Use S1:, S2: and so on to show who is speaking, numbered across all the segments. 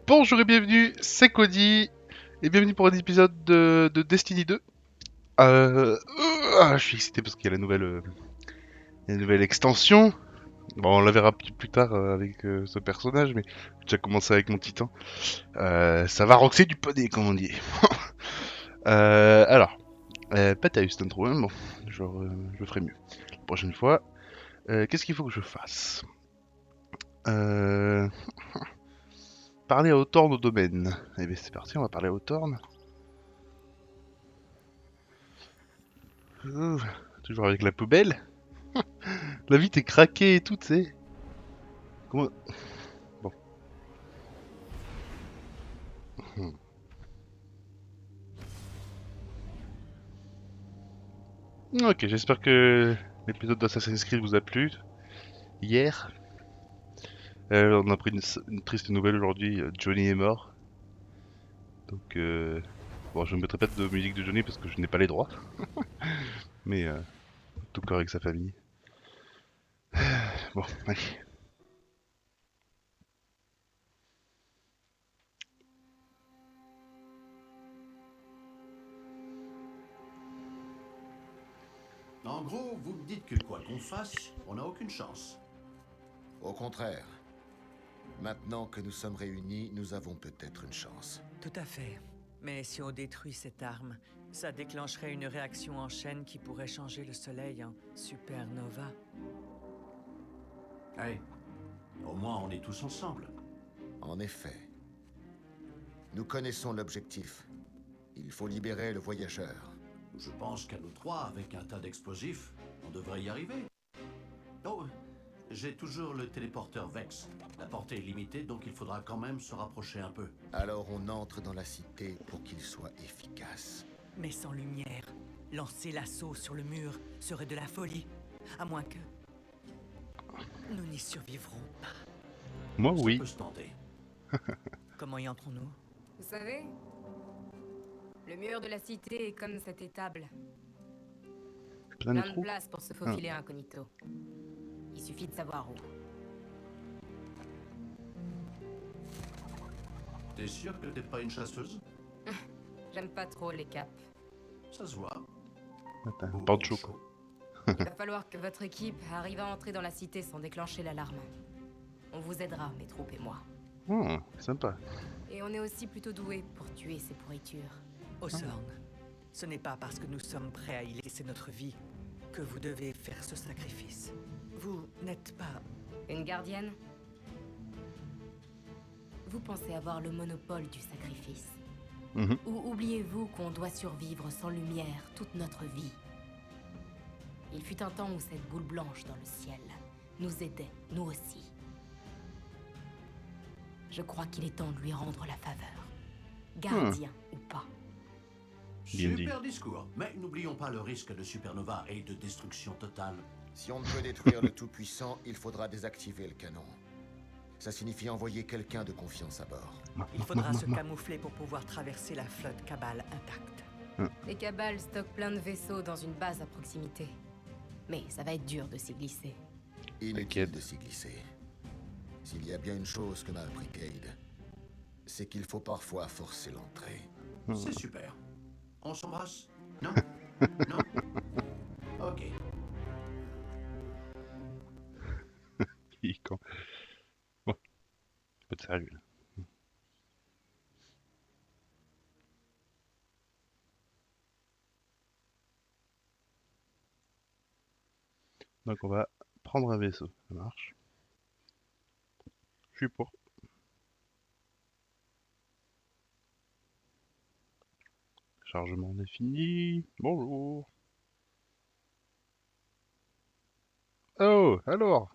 S1: Bonjour et bienvenue, c'est Cody, et bienvenue pour un épisode de Destiny 2. Je suis excité parce qu'il y a la nouvelle extension. Bon, on la verra plus tard avec ce personnage, mais j'ai déjà commencé avec mon titan. Ça va roxer du poney, comme on dit. Alors, pas ta Houston trop, hein, bon, je ferai mieux. La prochaine fois, qu'est-ce qu'il faut que je fasse euh... Parler à Hawthorne au domaine. Eh bien c'est parti, on va parler à Hawthorne. Ouh, toujours avec la poubelle. La vie t'est craquée et tout, tu sais. Comment... Bon. Hmm. Ok, j'espère que l'épisode d'Assassin's Creed vous a plu. Hier, on a appris une triste nouvelle aujourd'hui. Johnny est mort. Donc, bon, je ne mettrai pas de musique de Johnny parce que je n'ai pas les droits. Mais tout corps avec sa famille. Bon, allez.
S2: En gros, vous me dites que quoi qu'on fasse, on n'a aucune chance.
S3: Au contraire. Maintenant que nous sommes réunis, nous avons peut-être une chance.
S4: Tout à fait. Mais si on détruit cette arme, ça déclencherait une réaction en chaîne qui pourrait changer le Soleil en supernova.
S2: Hey, au moins on est tous ensemble.
S3: En effet. Nous connaissons l'objectif. Il faut libérer le voyageur.
S2: Je pense qu'à nous trois, avec un tas d'explosifs, on devrait y arriver. Oh, j'ai toujours le téléporteur Vex. La portée est limitée, donc il faudra quand même se rapprocher un peu.
S3: Alors on entre dans la cité pour qu'il soit efficace.
S4: Mais sans lumière, lancer l'assaut sur le mur serait de la folie. À moins que... nous n'y survivrons pas.
S1: Moi,
S2: Ça
S1: oui.
S2: peut se tenter.
S4: Comment y entrons-nous?
S5: Vous savez, le mur de la cité est comme cette étable.
S1: Plein de
S5: Plein de
S1: trous.
S5: place pour se faufiler incognito. Il suffit de savoir où.
S2: T'es sûr que t'es pas une chasseuse?
S5: J'aime pas trop les capes.
S2: Ça se voit.
S1: Attends,
S2: Ou
S1: Banjo,
S2: chaud.
S1: quoi.
S5: Il va falloir que votre équipe arrive à entrer dans la cité sans déclencher l'alarme. On vous aidera, mes troupes et moi.
S1: Sympa.
S5: Et on est aussi plutôt doués pour tuer ces pourritures.
S4: Hawthorne, ce n'est pas parce que nous sommes prêts à y laisser notre vie que vous devez faire ce sacrifice. Vous n'êtes pas...
S5: Une gardienne? Vous pensez avoir le monopole du sacrifice?
S1: Mhm.
S5: Ou oubliez-vous qu'on doit survivre sans lumière toute notre vie? Il fut un temps où cette boule blanche dans le ciel nous aidait, nous aussi. Je crois qu'il est temps de lui rendre la faveur. Gardien ou pas.
S1: Bien dit.
S2: Super discours. Mais n'oublions pas le risque de supernova et de destruction totale.
S3: Si on ne peut détruire le Tout-Puissant, il faudra désactiver le canon. Ça signifie envoyer quelqu'un de confiance à bord.
S4: Il faudra se camoufler pour pouvoir traverser la flotte Cabal intacte.
S5: Les cabales stockent plein de vaisseaux dans une base à proximité. Mais ça va être dur de s'y glisser.
S3: Inutile
S1: T'inquiète.
S3: de s'y glisser. S'il y a bien une chose que m'a appris Cade, c'est qu'il faut parfois forcer l'entrée.
S2: C'est super. On s'embrasse? Non? Non? Ok.
S1: Il est con. Bon, pas de sérieux. Là. Donc on va prendre un vaisseau. Ça marche. Je suis pour. Chargement défini. Bonjour. Oh, alors.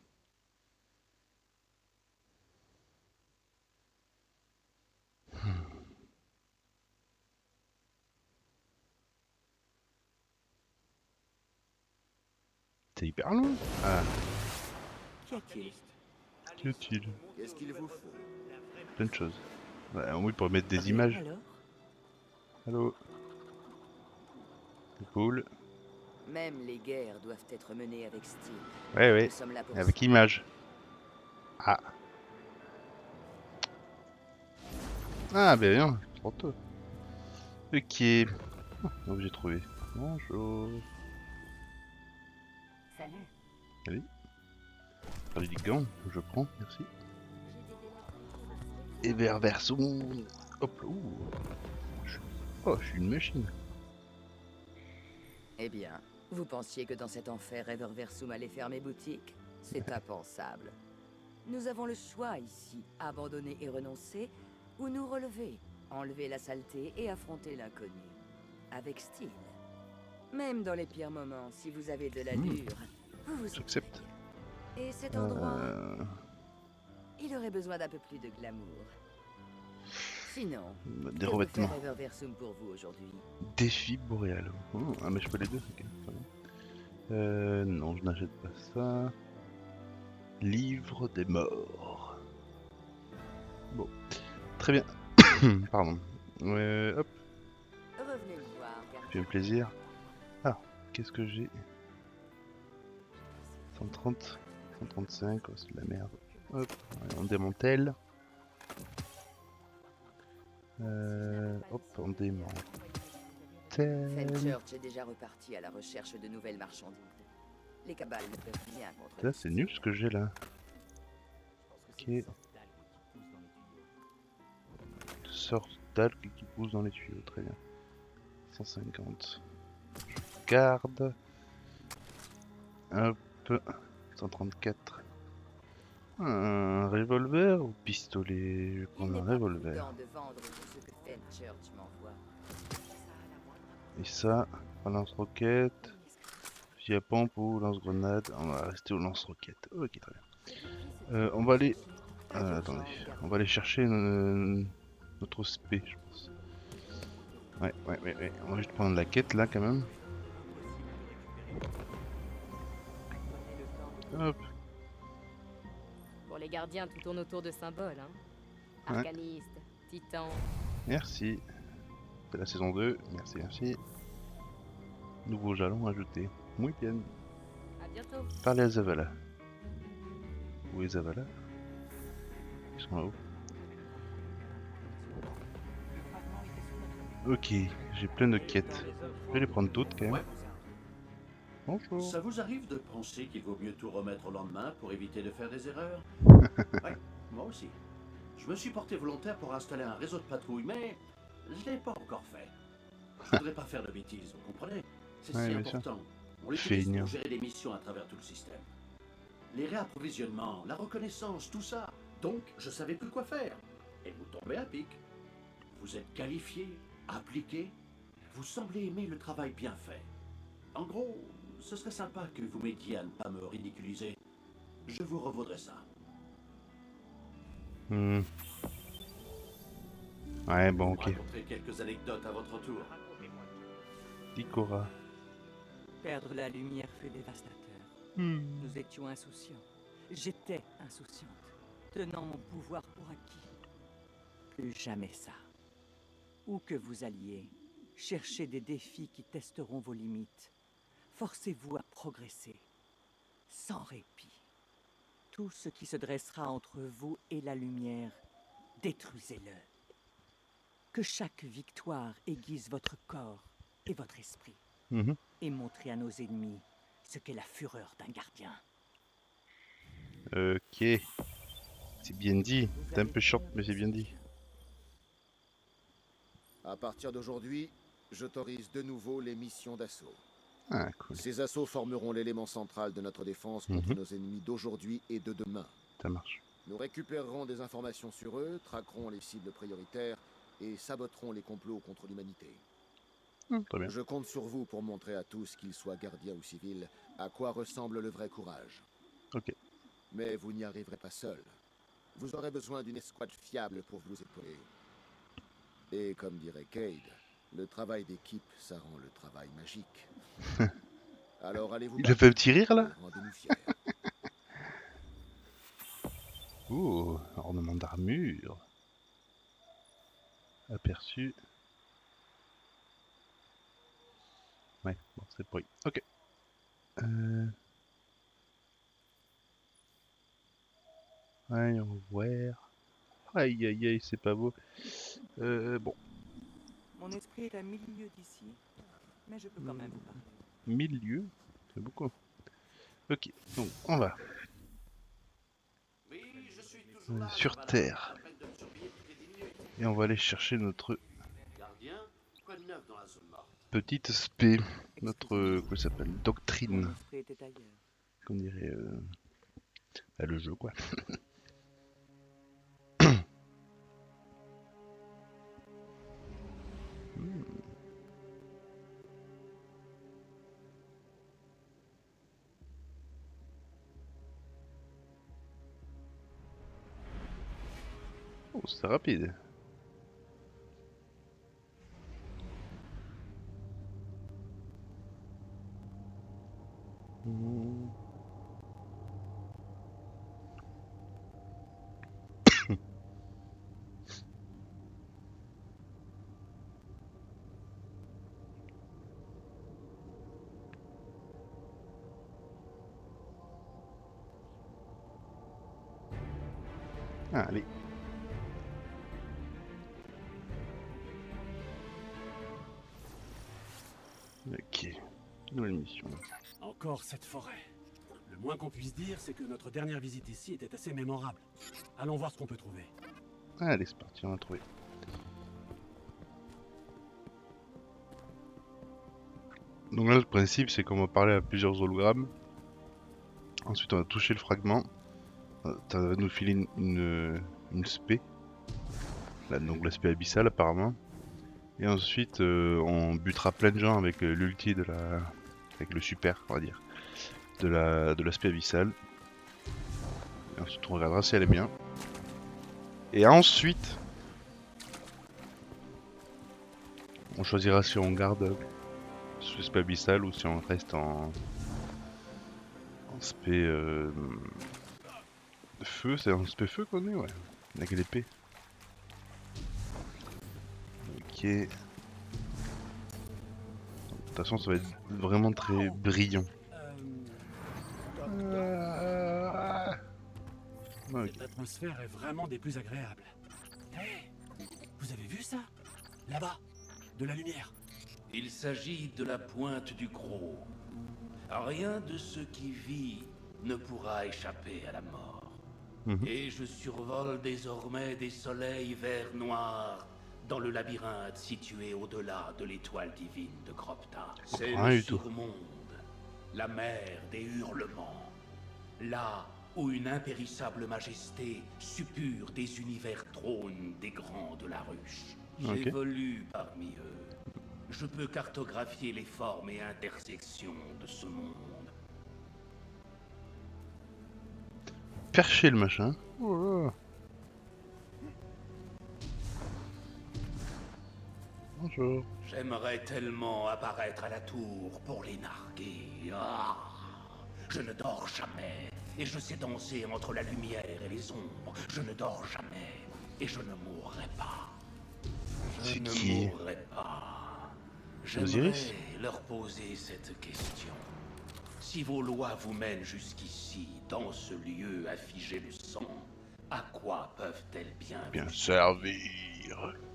S1: C'est hyper long. Ah,
S4: Qu'y a-t-il?
S1: qu'y a-t-il?
S3: Qu'est-ce qu'il vous faut?
S1: Plein de choses. Ouais, au moins, il pourrait mettre des images.
S4: Alors?
S1: Allô. C'est cool.
S6: Même les guerres doivent être menées avec style.
S1: Ouais, ouais.
S6: Nous sommes là pour
S1: Avec
S6: ça.
S1: image. Ah. Ah, ben non, trop tôt. Ok. Donc j'ai trouvé. Bonjour.
S5: Salut.
S1: Allez. Allez, du gant, je prends, merci. Et vers Versum. Hop là. Ouh. Oh, je suis une machine.
S6: Eh bien, vous pensiez que dans cet enfer, Everversum allait fermer boutique? C'est impensable. Nous avons le choix ici, abandonner et renoncer, ou nous relever, enlever la saleté et affronter l'inconnu. Avec style. Même dans les pires moments, si vous avez de l'allure, vous vous
S1: J'accepte.
S6: entraînez. Et cet endroit, il aurait besoin d'un peu plus de glamour. Sinon,
S1: Des
S6: que peut
S1: revêtements.
S6: faire Everversum pour vous aujourd'hui?
S1: Défi boréal. Oh, ah, mais je peux les deux. Ok, très bien. Non, je n'achète pas ça. Livre des morts. Bon, très bien. Pardon. Hop,
S6: Revenez me voir, car
S1: fait un plaisir. Ah, qu'est-ce que j'ai 130, 135, oh, c'est de la merde. Hop, allez, on démantèle. Hop, on démantèle.
S6: Fenchurch est déjà reparti à la recherche de nouvelles marchandises. Les cabales ne peuvent rien contre
S1: Ça,
S6: le
S1: c'est nul ce que j'ai là. Ok. Sorte d'algues qui poussent dans les tuyaux, très bien. 150. Je garde. Hop. 134. Un revolver ou pistolet? Je vais
S6: Il
S1: prendre
S6: n'est
S1: un
S6: pas
S1: revolver.
S6: prudent de vendre tout ce que Fenchurch m'envoie.
S1: Et ça, un lance-roquette. Fusil à pompe ou lance-grenade. On va rester au lance-roquette. Ok, très bien. On va aller. Attendez. On va aller chercher notre spé, je pense. Ouais. On va juste prendre la quête là quand même. Hop.
S5: Pour les gardiens, tout tourne autour de symboles, hein.
S1: Ouais.
S5: Arcaniste, titan.
S1: Merci. C'est la saison 2. Merci. Nouveau jalon ajouté. Muy bien.
S5: À bientôt.
S1: Parlez à Zavala. Où est Zavala? Ils sont là-haut. Ok, j'ai plein de quêtes. Je vais les prendre toutes quand même.
S2: Ouais.
S1: Bonjour.
S2: Ça vous arrive de penser qu'il vaut mieux tout remettre au lendemain pour éviter de faire des erreurs? Ouais, moi aussi. Je me suis porté volontaire pour installer un réseau de patrouille, mais je l'ai pas encore fait. Je voudrais pas faire de bêtises, vous comprenez? C'est
S1: Ouais,
S2: si
S1: bien sûr.
S2: important. On l'utilise
S1: Feignant.
S2: pour gérer des missions à travers tout le système. Les réapprovisionnements, la reconnaissance, tout ça. Donc, je savais plus quoi faire. Et vous tombez à pic. Vous êtes qualifié, appliqué. Vous semblez aimer le travail bien fait. En gros, ce serait sympa que vous m'aidiez à ne pas me ridiculiser. Je vous revaudrai ça.
S1: Hmm. Ouais, bon,
S2: Vous me
S1: ok.
S2: raconterez quelques anecdotes à votre tour.
S1: Ikora.
S4: Perdre la lumière fut dévastateur. Nous étions insouciants. J'étais insouciante, tenant mon pouvoir pour acquis. Plus jamais ça. Où que vous alliez, cherchez des défis qui testeront vos limites. Forcez-vous à progresser, sans répit. Tout ce qui se dressera entre vous et la lumière, détruisez-le. Que chaque victoire aiguise votre corps et votre esprit,
S1: Mhm.
S4: et montrez à nos ennemis ce qu'est la fureur d'un gardien.
S1: Ok. C'est bien dit. C'est un peu short, mais c'est bien dit.
S3: À partir d'aujourd'hui, j'autorise de nouveau les missions d'assaut.
S1: Ah, cool.
S3: Ces assauts formeront l'élément central de notre défense contre
S1: Mhm.
S3: nos ennemis d'aujourd'hui et de demain.
S1: Ça marche.
S3: Nous récupérerons des informations sur eux, traquerons les cibles prioritaires et saboterons les complots contre l'humanité.
S1: Très bien.
S3: Je compte sur vous pour montrer à tous, qu'ils soient gardiens ou civils, à quoi ressemble le vrai courage.
S1: Ok.
S3: Mais vous n'y arriverez pas seul. Vous aurez besoin d'une escouade fiable pour vous épauler. Et comme dirait Cade, le travail d'équipe, ça rend le travail magique. Alors allez-vous
S1: Il a fait un petit rire là?
S3: et rendez-nous fiers.
S1: Ouh, ornement d'armure. Aperçu. Ouais, bon, c'est pourri. Ok. Voyons voir. Aïe, c'est pas beau. Bon,
S4: Mon esprit est à 1000 lieues d'ici, mais je peux quand même vous parler.
S1: 1000 lieues, c'est beaucoup. Ok, donc on va
S2: Oui, je suis toujours là.
S1: sur
S2: Voilà,
S1: Terre.
S2: pas la peine de me surveiller toutes les 10 minutes.
S1: Et on va aller chercher notre
S2: Gardien, quoi de neuf dans la zone morte?
S1: petite spé, notre,
S4: Excusez-moi,
S1: comment ça s'appelle,
S4: mon
S1: doctrine,
S4: esprit était ailleurs.
S1: qu'on dirait, bah, le jeu quoi. Oh, c'est rapide. Ah, allez. Ok, nouvelle mission.
S7: Encore cette forêt. Le moins qu'on puisse dire, c'est que notre dernière visite ici était assez mémorable. Allons voir ce qu'on peut trouver.
S1: Allez, c'est parti, on a trouvé. Donc là, le principe, c'est qu'on va parler à plusieurs hologrammes. Ensuite, on va toucher le fragment. Ça va nous filer une spé. Là, donc la spé abyssale, apparemment. Et ensuite, on butera plein de gens avec l'ulti de la... avec le super, on va dire. De la spé abyssale. Et ensuite, on regardera si elle est bien. Et ensuite... on choisira si on garde ce spé abyssal ou si on reste en spé feu, c'est un spé feu qu'on est, ouais. Avec l'épée. Ok. De toute façon, ça va être vraiment très brillant. Ok.
S7: Cette atmosphère est vraiment des plus agréables. Hé, vous avez vu ça? Là-bas, de la lumière.
S2: Il s'agit de la pointe du gros. Rien de ce qui vit ne pourra échapper à la mort.
S1: Mhm.
S2: Et je survole désormais des soleils verts noirs dans le labyrinthe situé au-delà de l'étoile divine de Gropta. C'est
S1: Rien
S2: le
S1: du tout.
S2: surmonde, la mer des hurlements. Là où une impérissable majesté suppure des univers trônes des grands de la ruche.
S1: Ok.
S2: J'évolue parmi eux. Je peux cartographier les formes et intersections de ce monde.
S1: Percher le machin. Oh là. Bonjour.
S2: J'aimerais tellement apparaître à la tour pour les narguer. Ah, je ne dors jamais, et je sais danser entre la lumière et les ombres. Je ne dors jamais, et je ne mourrai pas. Je
S1: C'est
S2: ne
S1: qui?
S2: mourrai pas.
S1: Osiris?
S2: J'aimerais leur poser cette question. Si vos lois vous mènent jusqu'ici, dans ce lieu à figer le sang, à quoi peuvent-elles bien
S1: Bien
S2: vous
S1: servir.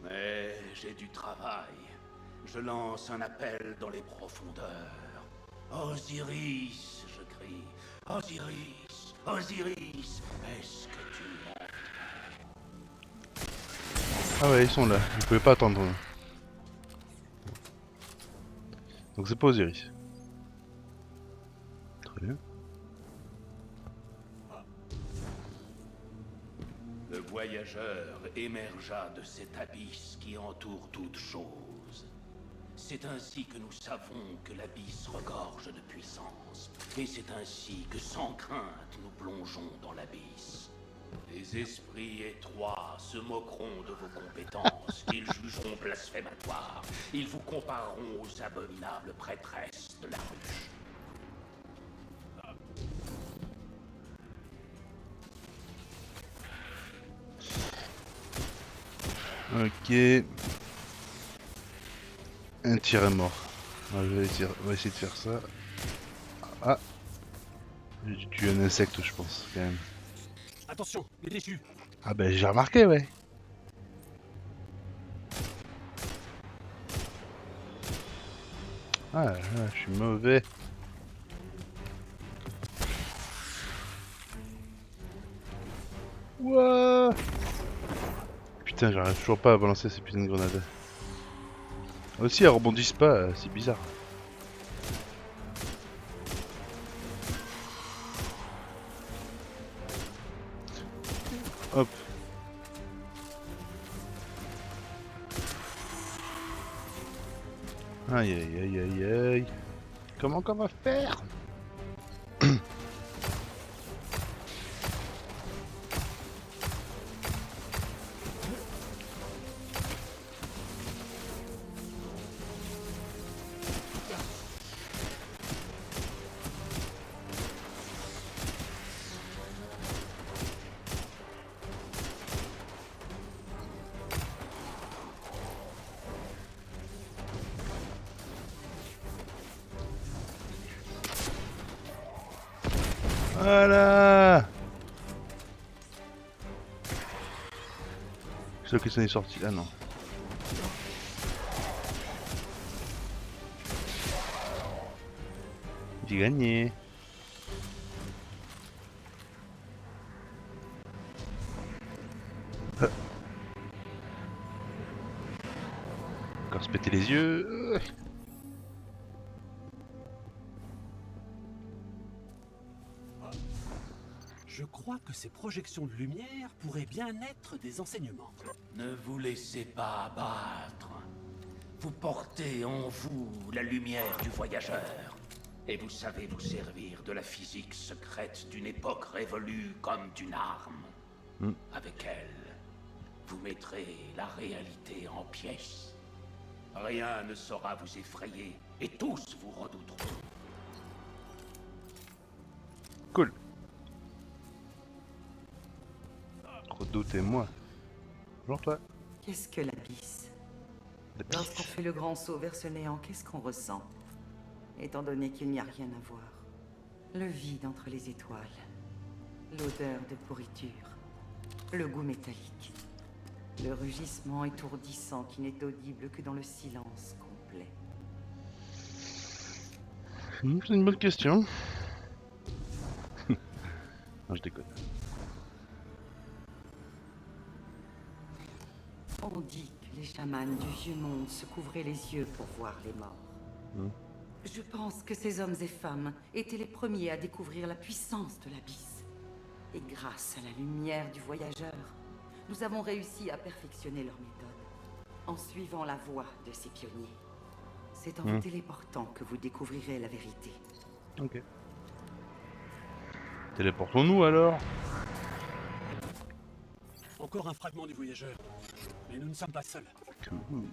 S2: Mais j'ai du travail. Je lance un appel dans les profondeurs. Osiris, je crie. Osiris, Osiris, est-ce que tu m'entends?
S1: Ah ouais, ils sont là. Ils pouvaient pas attendre. Donc c'est pas Osiris. Très bien.
S2: Le voyageur émergea de cet abysse qui entoure toute chose. C'est ainsi que nous savons que l'abysse regorge de puissance. Et c'est ainsi que sans crainte nous plongeons dans l'abysse. Les esprits étroits se moqueront de vos compétences, qu'ils jugeront blasphématoires. Ils vous compareront aux abominables prêtresses de la ruche.
S1: Ok. Un tir est mort. On va essayer de faire ça. Ah. J'ai tué un insecte, je pense, quand même.
S7: Attention, les déchus.
S1: Ah bah j'ai remarqué, ouais. Ah, je suis mauvais. Ouah. Putain, j'arrive toujours pas à balancer ces putains de grenades. Aussi, elles rebondissent pas, c'est bizarre. Hop. Aïe aïe aïe aïe aïe. Comment qu'on va faire? Voilà. C'est sûr que ça est sorti. Ah non. J'ai gagné. Encore se péter les yeux.
S7: Je crois que ces projections de lumière pourraient bien être des enseignements.
S2: Ne vous laissez pas abattre. Vous portez en vous la lumière du voyageur. Et vous savez vous servir de la physique secrète d'une époque révolue comme d'une arme. Avec elle, vous mettrez la réalité en pièces. Rien ne saura vous effrayer, et tous vous redouteront.
S1: Cool. Redoutez-moi. Bonjour toi.
S4: Qu'est-ce que l'abysse?
S1: La
S4: Lorsqu'on
S1: pisse.
S4: fait le grand saut vers ce néant, qu'est-ce qu'on ressent? Étant donné qu'il n'y a rien à voir. Le vide entre les étoiles. L'odeur de pourriture. Le goût métallique. Le rugissement étourdissant qui n'est audible que dans le silence complet.
S1: C'est une bonne question. Non, je déconne.
S4: On dit que les chamans du vieux monde se couvraient les yeux pour voir les morts. Je pense que ces hommes et femmes étaient les premiers à découvrir la puissance de l'abysse. Et grâce à la lumière du voyageur, nous avons réussi à perfectionner leur méthode, en suivant la voie de ces pionniers. C'est en vous téléportant que vous découvrirez la vérité.
S1: Ok. Téléportons-nous alors.
S7: Encore un fragment du voyageur. Mais nous ne sommes pas seuls.
S1: Cool.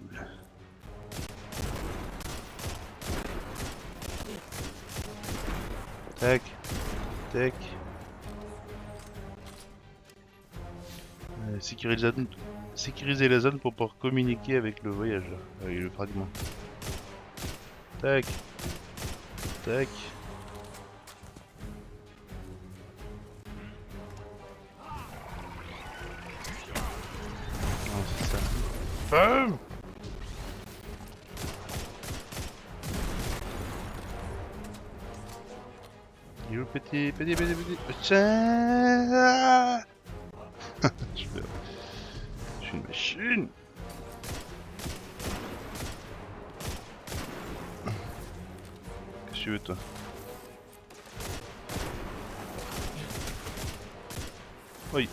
S1: Tac. Tac. Sécuriser la zone pour pouvoir communiquer avec le voyageur, avec le fragment. Tac. Tac. Non, c'est ça. Femme! Il est où, petit. Tiens! Je suis une machine! Qu'est-ce que tu veux, toi? Oui.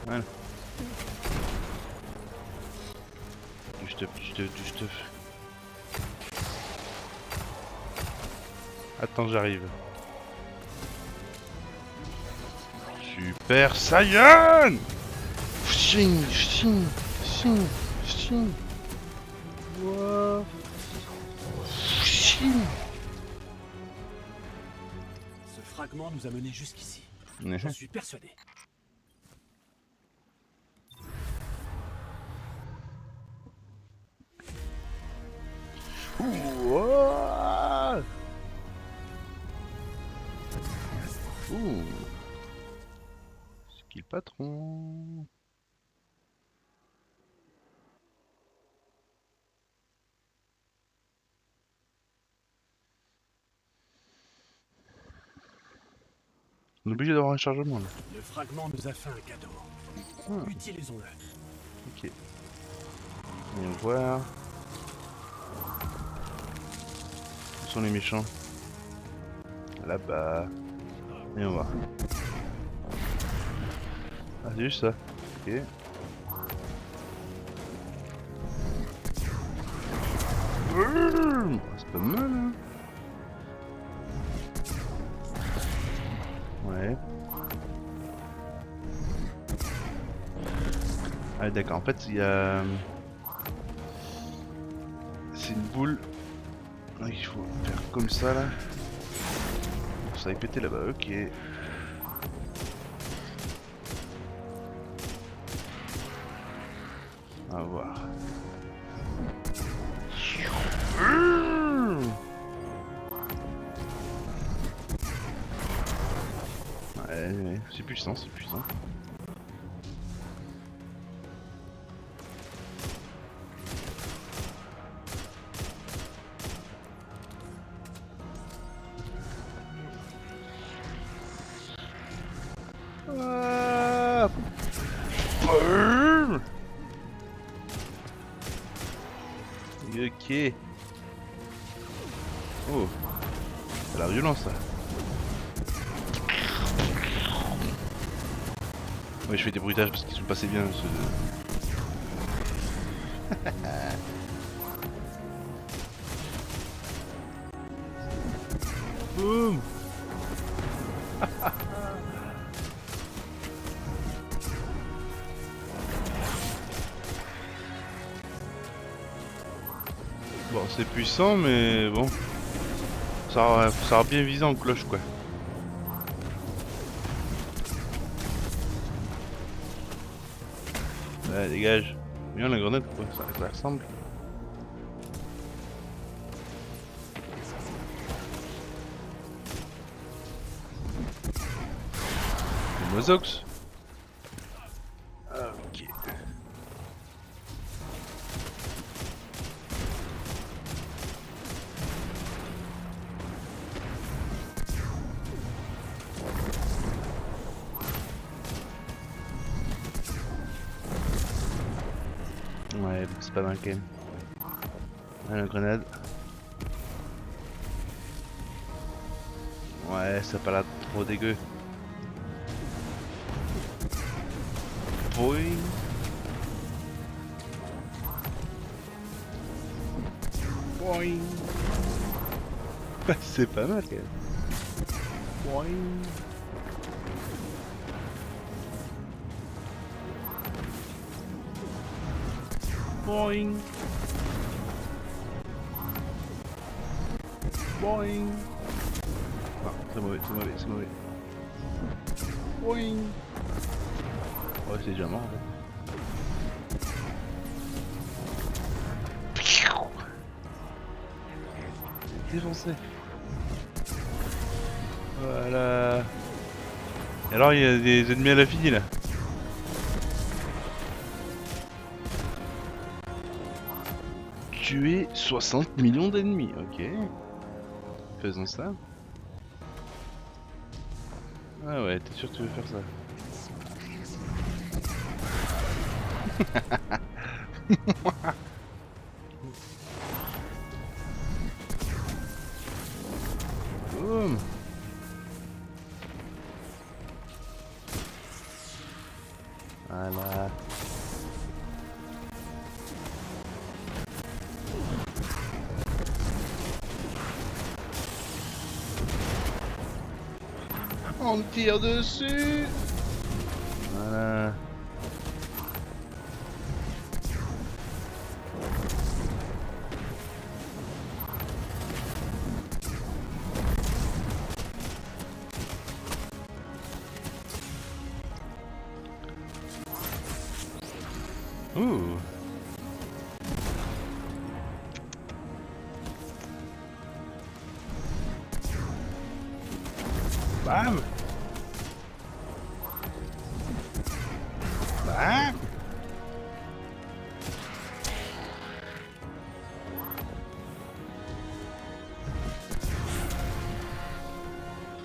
S1: Voilà. Du stuff. Attends, j'arrive. Super Saiyan! Ching, ching, ching, ching. Wow. Ching.
S7: Ce fragment nous a menés jusqu'ici.
S1: Mhm.
S7: J'en suis persuadé.
S1: Ouah. Ouh. C'est qui le patron? On est obligé d'avoir un chargement là.
S7: Le fragment nous a fait un cadeau.
S1: Ah.
S7: Utilisons-le.
S1: Ok. Voyons voir. Où sont les méchants? Là-bas. Voyons voir. Ah, c'est juste ça. Ok. C'est pas mal, hein. Ouais. Ah d'accord, en fait il y a... C'est une boule. Ah, il faut faire comme ça là. Ça va péter là-bas, ok. On va voir. Ouais, c'est puissant, c'est puissant. Ah. Ok. Oh. C'est la violence ça. Ouais, je fais des bruitages parce qu'ils sont passés bien ceux de... Boum. Bon, c'est puissant, mais bon. Ça a bien visé en cloche, quoi. Ouais, dégage. Bien la grenade, quoi. Ça ressemble. Le Mozox. Ok. Ouais, c'est pas mal quand même. Ah, la grenade. Ouais, ça a pas l'air trop dégueu. Boing. Boing. C'est pas mal quand même. Boing. Boing. Boing. Ah, c'est mauvais, c'est mauvais, c'est mauvais. Boing. Ouais, c'est déjà mort en fait. Défoncé. Voilà. Et alors il y a des ennemis à l'infini là. Tuer 60 millions d'ennemis, ok. Faisons ça. Ah ouais, t'es sûr que tu veux faire ça? Boum. Voilà. On me tire dessus. Voilà. Ouh. Bam. Bam.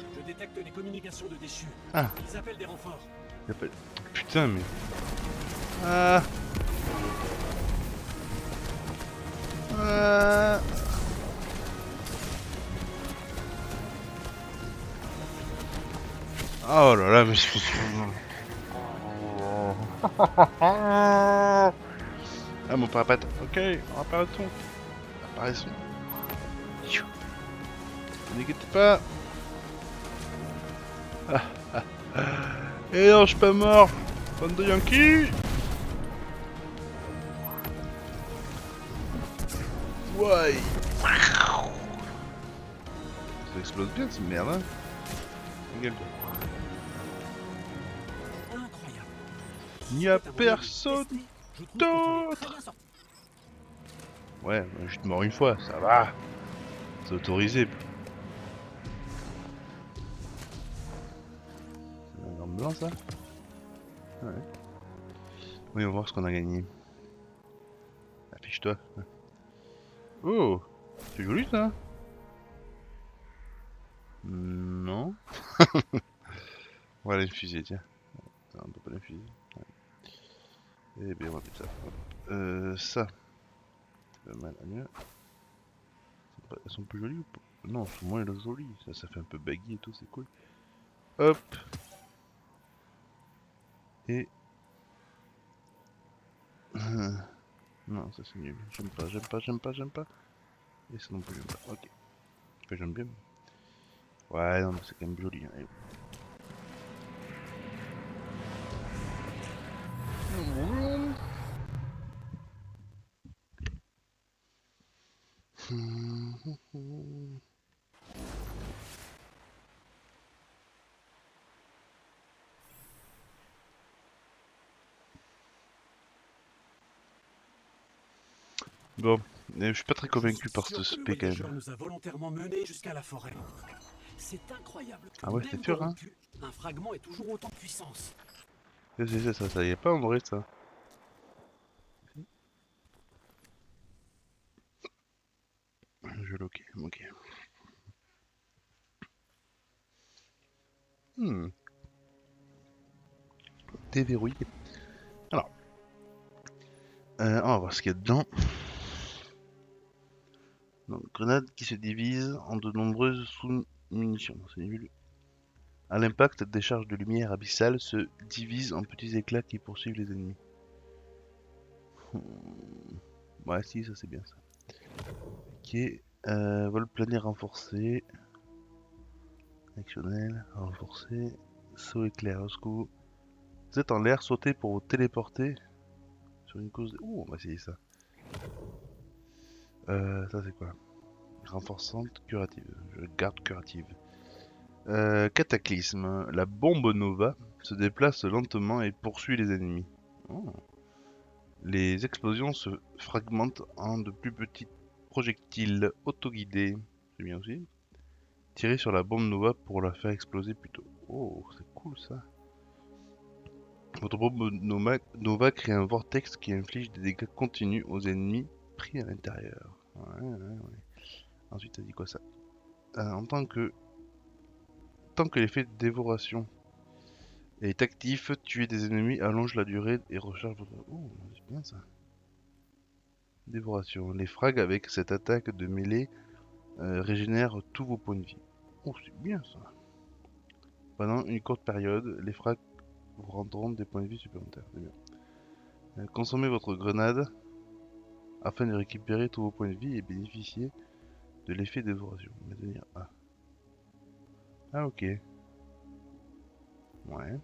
S7: Je détecte des des communications de déchus.
S1: Ah.
S7: Ils appellent des renforts.
S1: Y a pas... Putain, mais... Ah. Ah. Oh là là, mais... Ah, mon parapète. Ok, apparaissons. Apparaissons. N'inquiétez pas. Et non, je suis pas mort. Bande de Yankees. Ouais. Ça explose bien, cette merde, hein. Regarde.
S7: Incroyable.
S1: Il n'y a
S7: C'est un moyen de
S1: personne
S7: tester. Je trouve que
S1: d'autre.
S7: tu es très bien sorti.
S1: Ouais, je suis mort une fois, ça va. C'est autorisé. C'est un arme blanc, ça. Ouais. Oui, on va voir ce qu'on a gagné. Affiche-toi. Oh, c'est joli ça. Non. On va aller le fusiller, tiens. Non, on peut pas le fusiller. Ouais. Eh bien, on va mettre ça. Ça. Pas mal à mieux. Elles sont plus jolies ou pas? Non, elles sont moins jolies. Ça fait un peu baggy et tout, c'est cool. Hop. Et... Non, ça c'est nul. J'aime pas, j'aime pas, j'aime pas, j'aime pas. Et ça non plus, j'aime pas. Ok. Enfin, j'aime bien. Ouais, non, mais c'est quand même joli. Hein. Bon, je suis pas très convaincu par ce
S7: Sûr que le
S1: spé quand
S7: voyageur
S1: même.
S7: nous a volontairement menés jusqu'à la forêt. C'est incroyable que
S1: Ah ouais,
S7: même
S1: c'est sûr, hein.
S7: corrompu, un fragment ait toujours autant de puissance.
S1: C'est ça, ça y est pas en vrai ça. Je loqué, ok. Déverrouillé. Alors, on va voir ce qu'il y a dedans. Donc, grenade qui se divise en de nombreuses sous-munitions. C'est nul. À l'impact, des charges de lumière abyssale se divisent en petits éclats qui poursuivent les ennemis. Ouais, si, ça c'est bien ça. Ok, vol plané renforcé. Actionnel, renforcé. Saut éclair, au coup. Vous êtes en l'air, sautez pour vous téléporter sur une cause. Ouh, on va essayer ça. Ça c'est quoi? Renforçante, curative. Je garde curative. Cataclysme. La bombe Nova se déplace lentement et poursuit les ennemis. Oh. Les explosions se fragmentent en de plus petits projectiles autoguidés. C'est bien aussi. Tirez sur la bombe Nova pour la faire exploser plus tôt. Oh, c'est cool ça. Votre bombe Nova crée un vortex qui inflige des dégâts continus aux ennemis pris à l'intérieur. Ouais. Ensuite, t'as dit quoi ça? Tant que l'effet de dévoration est actif, tuer des ennemis allonge la durée et recharge votre... Oh, c'est bien ça. Dévoration. Les frags avec cette attaque de mêlée régénèrent tous vos points de vie. Oh, c'est bien ça. Pendant une courte période, les frags vous rendront des points de vie supplémentaires. C'est bien. Consommez votre grenade afin de récupérer tous vos points de vie et bénéficier de l'effet dévoration. Maintenir A. Ah ok. Ouais.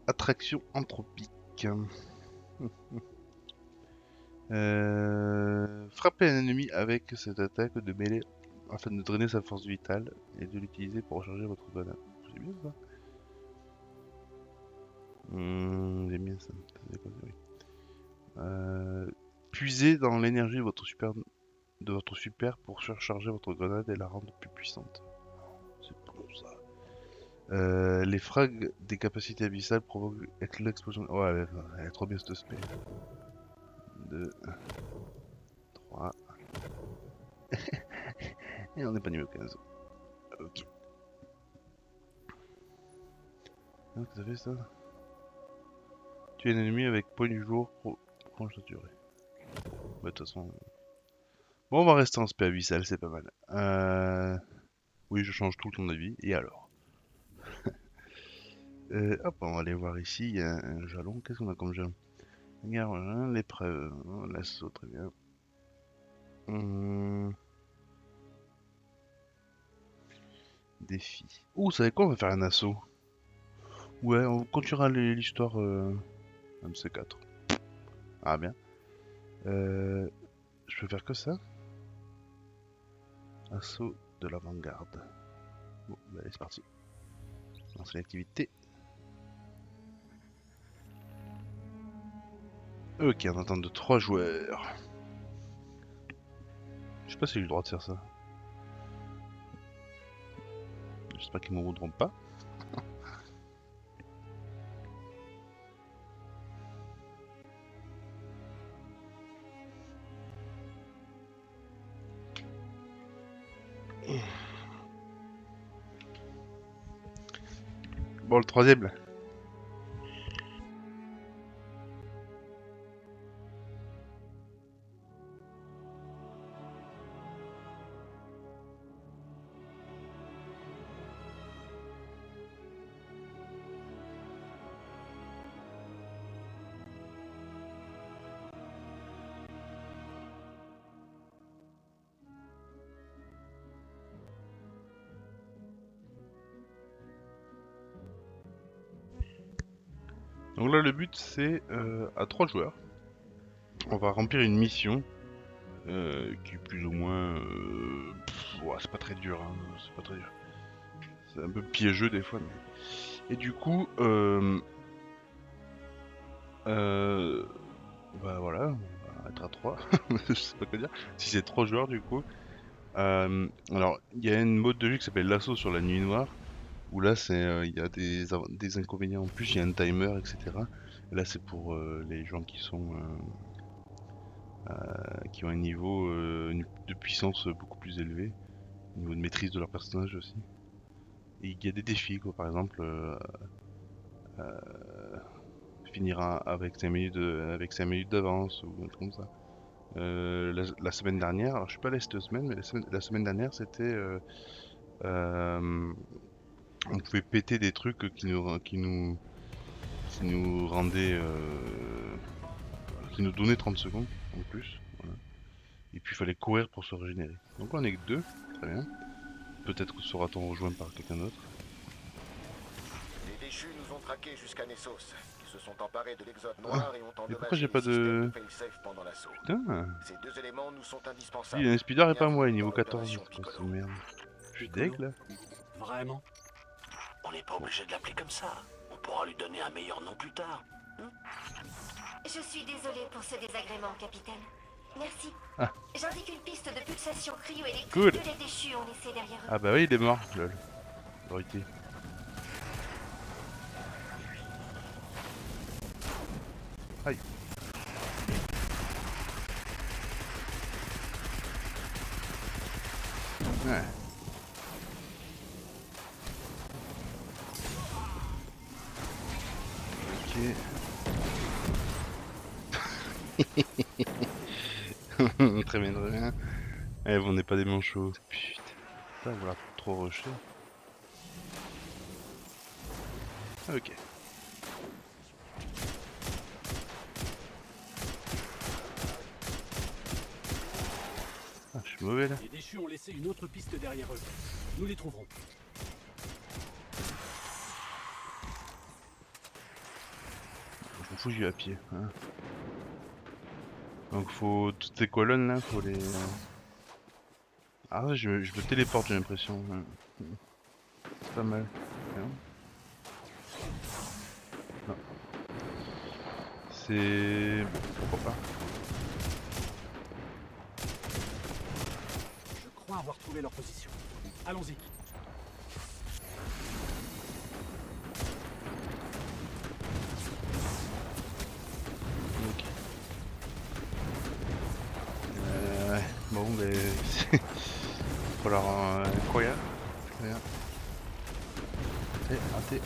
S1: Attraction anthropique. Frappez un ennemi avec cette attaque de mêlée afin de drainer sa force vitale et de l'utiliser pour recharger votre grenade. C'est bien ça. J'aime bien ça. Puisez dans l'énergie de votre super pour surcharger votre grenade et la rendre plus puissante. C'est bon ça. Les frags des capacités abyssales provoquent l'explosion. Ouais, elle est trop bien cette spé. 2, 3. Et on n'est pas niveau 15. Ok. Ah, que ça fait ça? Tu es un ennemi avec point du jour, prolonge la durée. Bah, de toute façon. Bon, on va rester en spé abyssal, c'est pas mal. Oui, je change tout le temps d'avis, et alors? Hop, on va aller voir ici, il y a un jalon. Qu'est-ce qu'on a comme jalon? Regarde, voilà, l'épreuve, l'assaut, très bien. Défi. Ouh, ça savez quoi, on va faire un assaut. Ouais, on continuera l'histoire un de ces quatre. Ah bien. Je peux faire que ça? Assaut de l'avant-garde. Bon, bah, allez, c'est parti. Lance l'activité. Ok, on attend de 3 joueurs. Je sais pas si j'ai eu le droit de faire ça. J'espère qu'ils m'en voudront pas. Bon, le troisième là. Donc là, le but c'est à 3 joueurs. On va remplir une mission qui est plus ou moins. Ouais, c'est pas très dur, hein, c'est pas très dur. C'est un peu piégeux des fois. Mais... Et du coup, bah voilà, on va être à 3. Je sais pas quoi dire. Si c'est 3 joueurs du coup. Alors, il y a une mode de jeu qui s'appelle l'assaut sur la nuit noire. Où là, il y a des inconvénients en plus, il y a un timer, etc. Et là, c'est pour les gens qui sont qui ont un niveau de puissance beaucoup plus élevé, un niveau de maîtrise de leur personnage aussi. Et il y a des défis, quoi. Par exemple, finir avec 5 minutes avec 5 minutes d'avance ou un truc comme ça. La semaine dernière, alors je suis pas allé cette semaine, mais la semaine dernière, c'était on pouvait péter des trucs qui nous rendaient qui nous donnaient 30 secondes en plus. Voilà. Et puis il fallait courir pour se régénérer. Donc on est que 2, très bien. Peut-être que sera-t-on rejoint par quelqu'un d'autre.
S3: Les déchus nous ont traqués jusqu'à Nessos. Ils se sont emparés de l'exode noir et ont
S1: Et pourquoi
S3: endommagé
S1: j'ai pas
S3: les systèmes
S1: de...
S3: de fail-safe pendant l'assaut.
S1: Putain.
S3: Ces deux éléments nous sont
S1: Il
S3: indispensables.
S1: y a un speeder et pas moi,
S3: Bienvenue
S1: niveau
S3: dans
S1: 14.
S3: l'opération
S1: C'est quoi cette
S3: Piccolo.
S1: merde? Je suis deg là.
S7: Vraiment?
S2: On n'est pas obligé de l'appeler comme ça. On pourra lui donner un meilleur nom plus tard.
S8: Je suis désolé pour ce désagrément, capitaine. Merci.
S1: Ah.
S8: J'indique une piste de pulsation cryo-électrique
S1: Cool.
S8: que les déchus ont laissé derrière eux.
S1: Ah bah oui, il est mort, lol. Vérité. Aïe. Ouais. Ok. Très bien, très bien. Eh, on n'est pas des manchots. Putain. Ça, on va trop rusher. Ok. Ah, je suis mauvais là.
S7: Les déchus ont laissé une autre piste derrière eux. Nous les trouverons.
S1: Je m'en fous, j'y vais à pied. Hein. Donc faut toutes ces colonnes là, faut les... Ah ouais, je me téléporte, j'ai l'impression. C'est pas mal. Non. Non. C'est... Bon, pourquoi pas.
S7: Je crois avoir trouvé leur position. Allons-y.
S1: Ok. Ouais. Bon, ben... c'est... Faut leur... incroyable. Très bien. Raté, raté.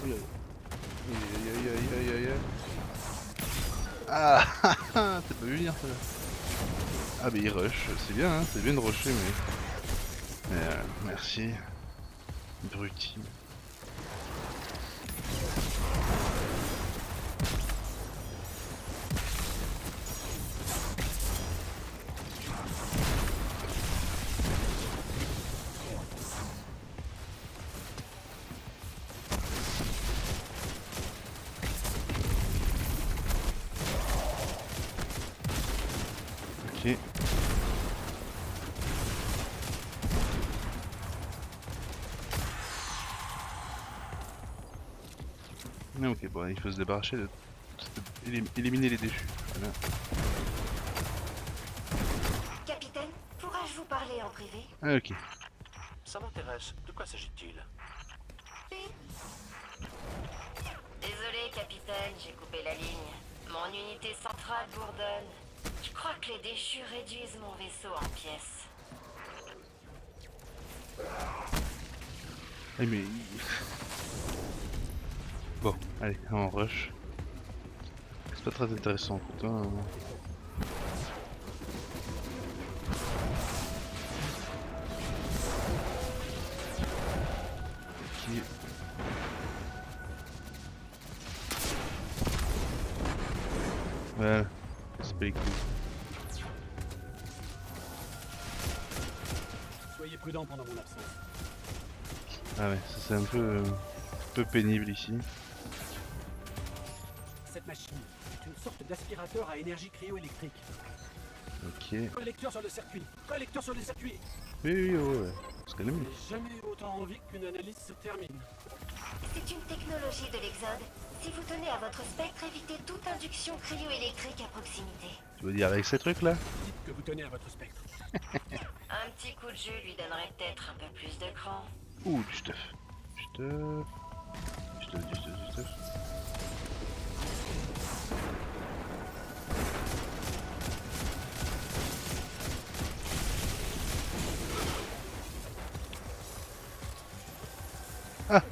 S1: Aïe aïe aïe aïe aïe aïe. Ah ah ah, t'as pas vu venir ça là. Ah mais il rush, c'est bien hein, c'est bien de rusher mais merci. Bruti. Ok. Ah, ok, bon, il faut se débarrasser de... éliminer les déchus. Voilà.
S8: Capitaine, pourrais-je vous parler en privé?
S1: Ah, ok.
S2: Ça m'intéresse. De quoi s'agit-il?
S8: Désolé, capitaine, j'ai coupé la ligne. Mon unité centrale bourdonne. Je crois que les déchus réduisent mon vaisseau en pièces.
S1: Ah, mais... Bon, allez, on rush. C'est pas très intéressant, écoute, hein. Ok. Voilà, c'est pas les couilles.
S7: Soyez prudents pendant mon absence.
S1: Ah ouais, ça c'est un peu pénible ici.
S7: Cette machine est une sorte d'aspirateur à énergie cryo-électrique.
S1: Ok.
S7: Collecteur sur le circuit. Collecteur sur le circuit.
S1: Oui, oui, ouais. C'est quand même...
S7: J'ai jamais eu autant envie qu'une analyse se termine.
S8: C'est une technologie de l'Exode. Si vous tenez à votre spectre, évitez toute induction cryo-électrique à proximité.
S1: Tu veux dire avec ces trucs là?
S7: Dites que vous tenez à votre spectre.
S8: Un petit coup de jus lui donnerait peut-être un peu plus de cran.
S1: Ouh, du stuff. Du stuff. Ah!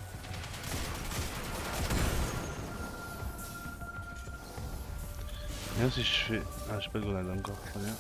S1: Bien si je fais... Ah, j'ai pas de grenade encore, très bien.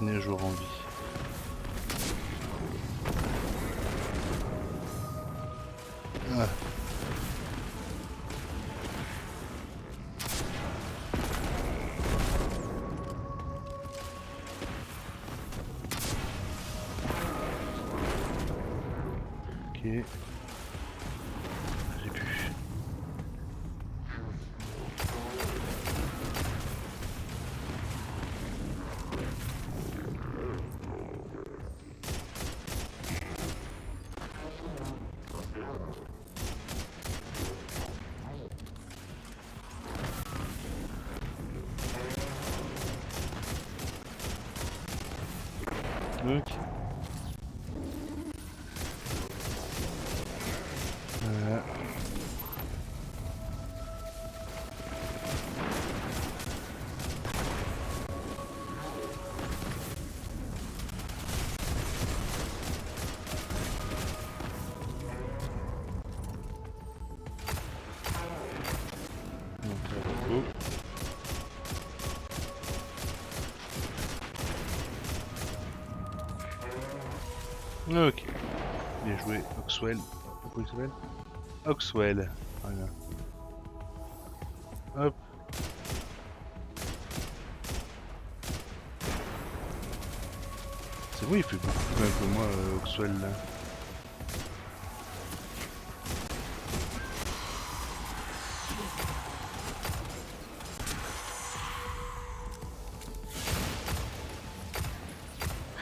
S1: Dernier jour en vie. Ah. Ok. J'ai pu. Ok. Voilà. Donc, go. Ok. Bien joué, Oxwell. Comment il s'appelle? Oxwell. Voilà. Hop. C'est bon, il fait beaucoup plus mal que moi, Oxwell là.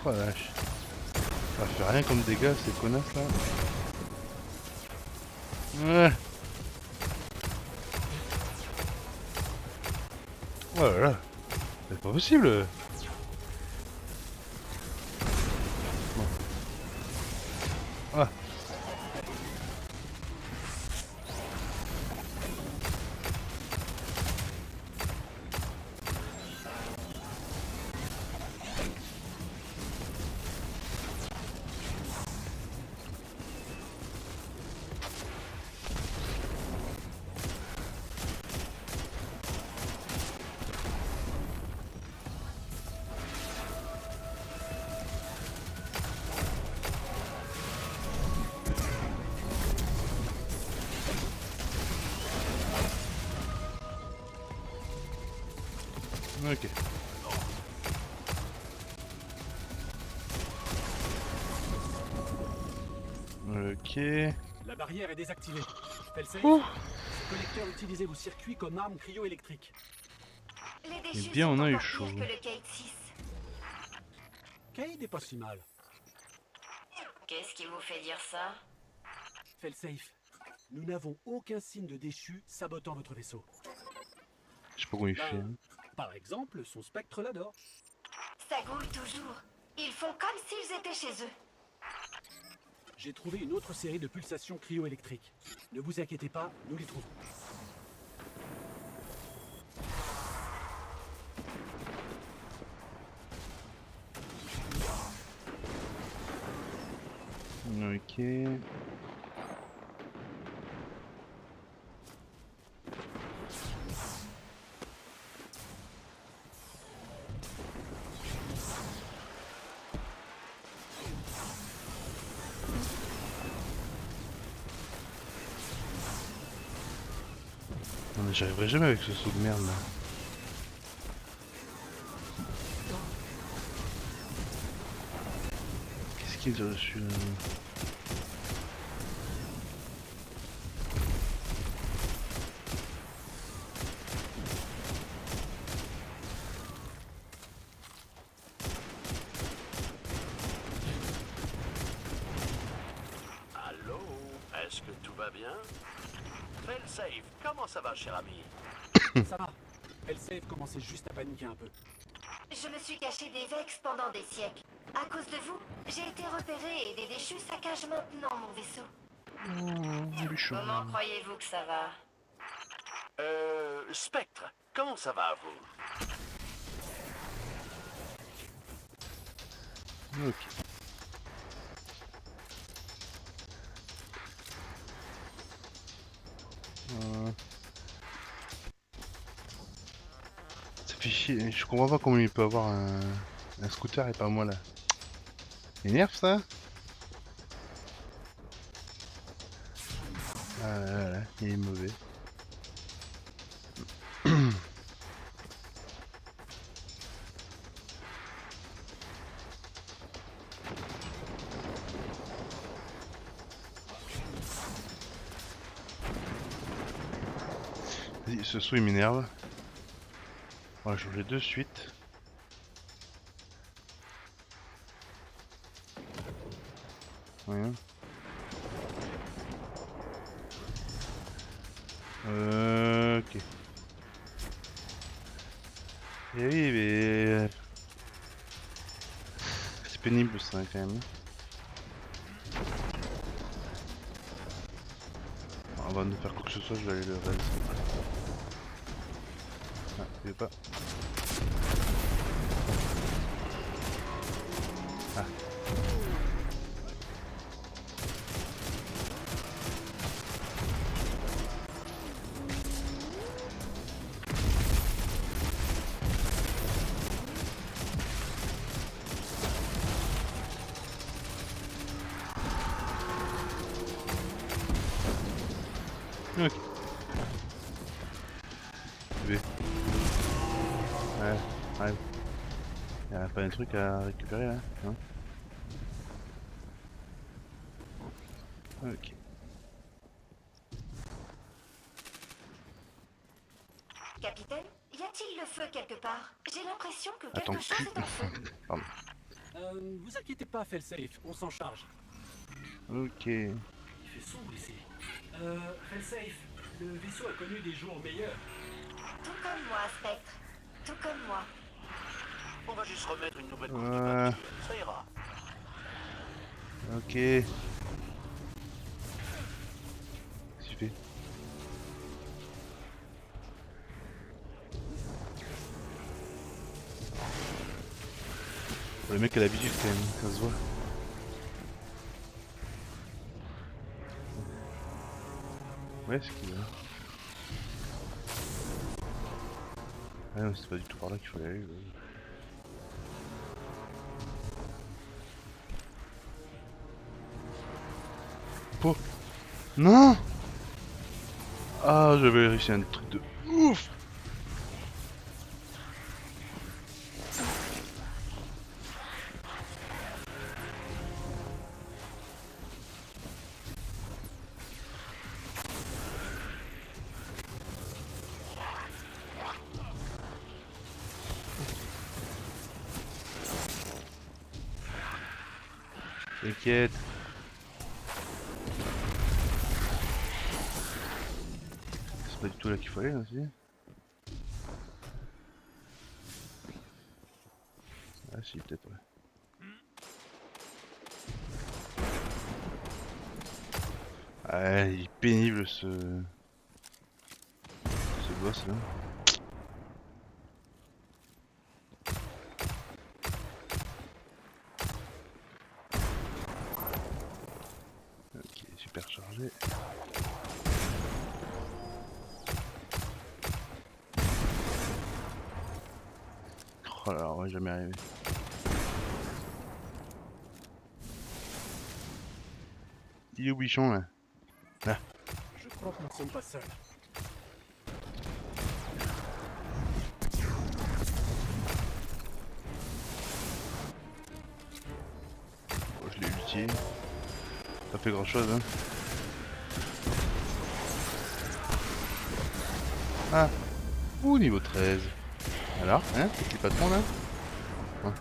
S1: Oh la vache. Ah, fait rien comme dégâts ces connasses là. Ouais. Oh là là. C'est pas possible. Bon. Ah. Ok. Ok.
S7: La barrière est désactivée. Fais le safe.
S1: Ouh.
S7: Ce collecteur utilisait vos circuits comme arme cryo-électrique.
S8: Les déchus
S1: bien,
S8: sont
S1: on a eu
S8: encore
S1: chaud.
S8: pires que le Kate 6.
S7: Cayde n'est pas si mal.
S8: Qu'est-ce qui vous fait dire ça?
S7: Fais le safe. Nous n'avons aucun signe de déchu sabotant votre vaisseau.
S1: Je sais pas comment il fait. hein.
S7: Par exemple, son spectre l'adore.
S8: Ça goûte toujours. Ils font comme s'ils étaient chez eux.
S7: J'ai trouvé une autre série de pulsations cryo-électriques. Ne vous inquiétez pas, nous les trouvons.
S1: Ok. Non mais j'arriverai jamais avec ce saut de merde là. Qu'est-ce qu'il a reçu là?
S2: Allô? Est-ce que tout va bien? Fais le safe. Comment ça va, cher ami?
S7: Ça va. Fais le safe commençait juste à paniquer un peu.
S8: Je me suis caché des Vex pendant des siècles. À cause de vous, j'ai été repéré et des déchus saccagent maintenant mon vaisseau.
S1: Oh, bichon.
S8: Comment croyez-vous que ça va?
S2: Spectre, comment ça va, vous?
S1: Ok. Ça fait chier, je comprends pas comment il peut avoir un scooter et pas moi là. Énerve ça? Ah là là, il est mauvais. Vas-y, ce saut il m'énerve. On va changer de suite. Rien. Ok. Et oui, mais... C'est pénible ça quand même. Avant de faire quoi que ce soit, je vais aller le reste. Ah, il veut pas. Ah. Ok. B. Ouais, ouais. Y'a pas un truc à récupérer là, non? Ok.
S8: Capitaine, y a-t-il le feu quelque part? J'ai l'impression que
S1: Attends,
S8: quelque chose est en feu.
S1: Pardon.
S7: Vous inquiétez pas, Failsafe, on s'en charge.
S1: Ok.
S7: Il fait sombre ici. Failsafe, le vaisseau a connu des jours meilleurs.
S8: Tout comme moi, Spectre. Tout comme moi.
S2: On va juste remettre une nouvelle couche de peinture, ça ira.
S1: Ok. Qu'est-ce que tu fais? Le mec a l'habitude quand même, ça se voit. Ouais, c'est qu'il a. Ah non, c'est pas du tout par là qu'il faut y aller. Oh non! Ah, j'avais réussi un truc de ouf! T'inquiète. C'est pas du tout là qu'il faut aller, là, si. Ah si, peut-être, ouais. Ah, il est pénible ce boss là. Ok, super chargé. Oh là là, on va jamais arriver. Il est où Bichon là? Là.
S7: Je crois que nous ne sommes pas seuls.
S1: Oh, je l'ai ulti. Pas fait grand chose hein. Ah. Ouh, niveau 13. Alors, hein, c'est le patron là? Hein.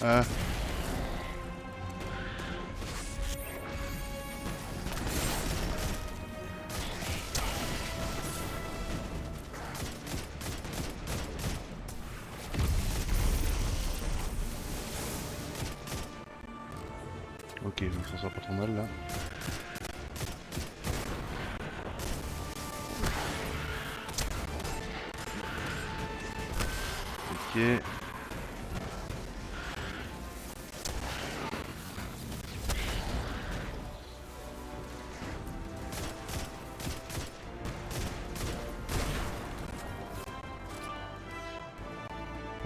S1: Ah. Ok, je me sens pas trop mal là. Ok. Et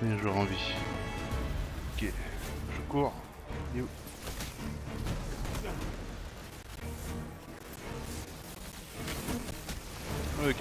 S1: un joueur en vie. Ok, je cours. Il est où? Ok.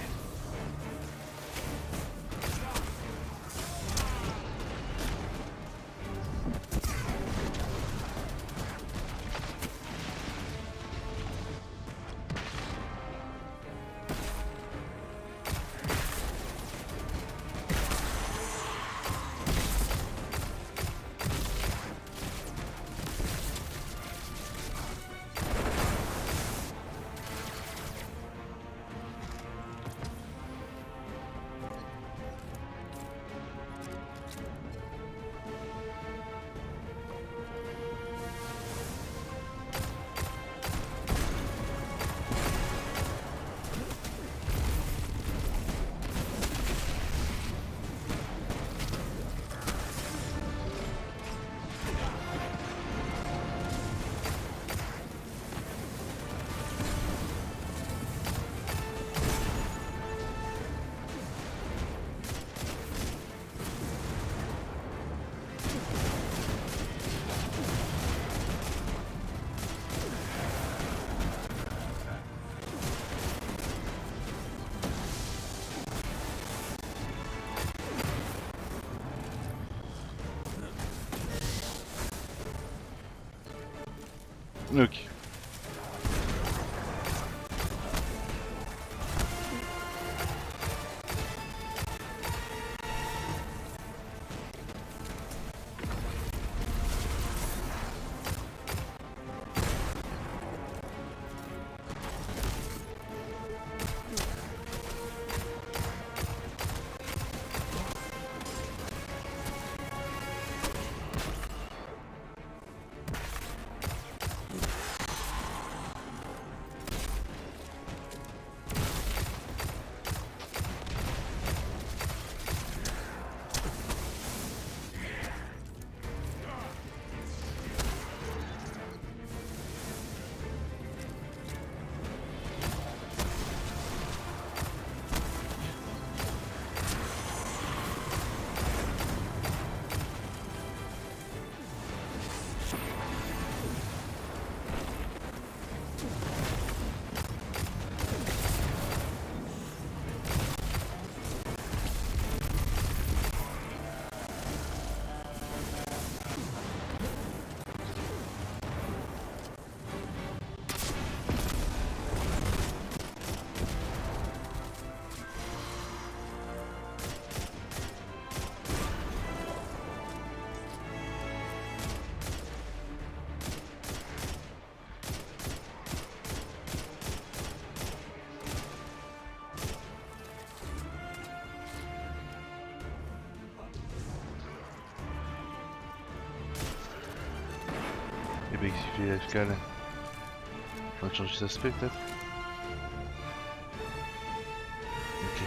S1: Ok. Et ben, il fait escale. On va changer d'aspect peut-être. Ok.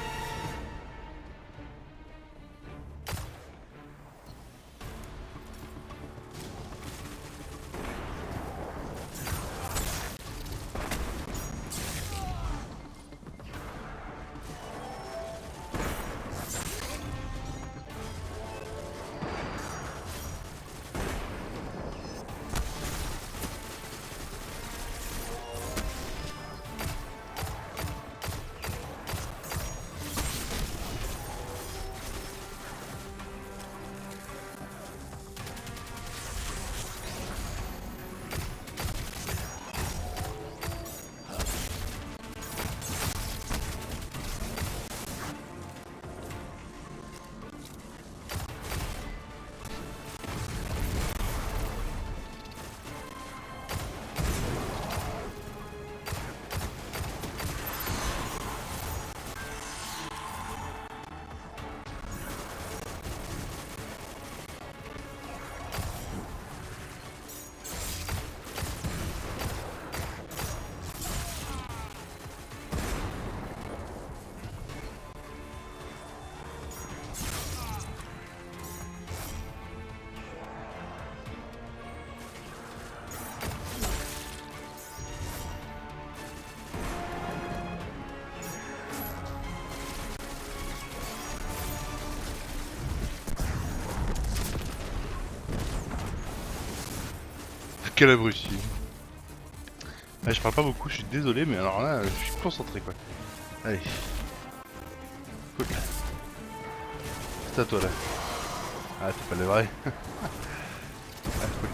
S1: Quel abruti. Ah, je parle pas beaucoup, je suis désolé, mais alors là, je suis concentré quoi. Allez. Cool. C'est à toi là. Ah, t'es pas le vrai. Ah, cool.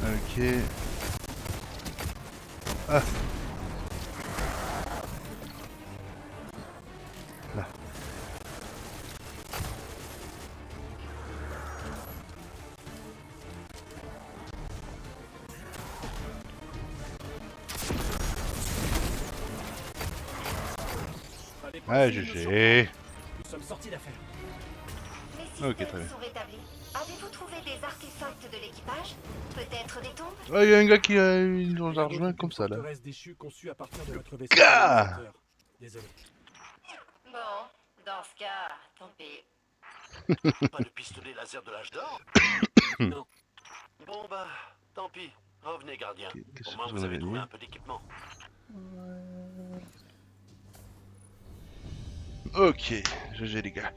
S1: Ok. Ah. Là.
S7: Fallait pas
S1: Ah,
S7: essayer de nous
S1: GG.
S7: surprendre. Nous sommes sortis d'affaire.
S8: Les systèmes
S1: Ok, très bien.
S8: sont rétablis. Avez-vous trouvé des artefacts de l'équipage? Peut-être des tombes?
S1: Ah, y a un gars qui nous a
S7: Rien
S1: rejoint
S7: d'autre
S1: comme
S7: qu'une
S1: ça là.
S7: forteresse déchue conçue à partir de notre vaisseau
S1: Gars
S7: colonisateur. Désolé.
S8: Bon, dans ce cas, tant pis.
S2: Pas de pistolet laser de l'âge d'or?
S7: Non.
S2: Bon bah, tant pis. Revenez, gardien.
S1: Ok, qu'est-ce
S2: Au
S1: que
S2: moins
S1: vous
S2: vous
S1: en
S2: avez
S1: avez
S2: trouvé
S1: mis?
S2: un peu d'équipement.
S1: Ok, GG les gars.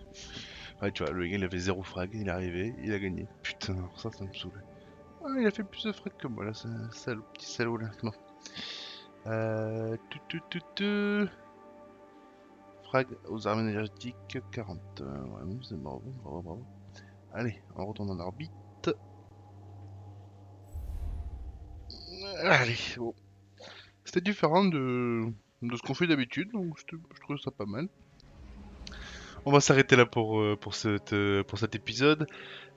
S1: Ouais, tu vois, le gars il avait 0 frag, il est arrivé, il a gagné. Putain, ça me saoule. Ah, il a fait plus de frag que moi là, ce salaud, petit salaud là. Non. Tu. Frag aux armes énergétiques 40. Ouais, c'est bravo. Allez, on retourne en orbite. Allez, bon. C'était différent de ce qu'on fait d'habitude, donc je trouve ça pas mal. On va s'arrêter là pour cet épisode.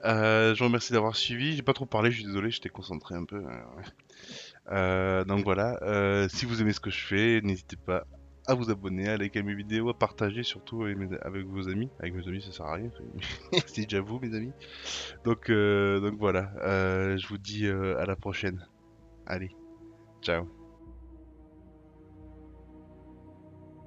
S1: Je vous remercie d'avoir suivi. J'ai pas trop parlé, je suis désolé, j'étais concentré un peu. Ouais. Donc voilà, si vous aimez ce que je fais, n'hésitez pas à vous abonner, à liker mes vidéos, à partager surtout avec vos amis. Avec mes amis, ça sert à rien, c'est déjà vous, mes amis. Donc voilà, je vous dis à la prochaine. Allez, ciao.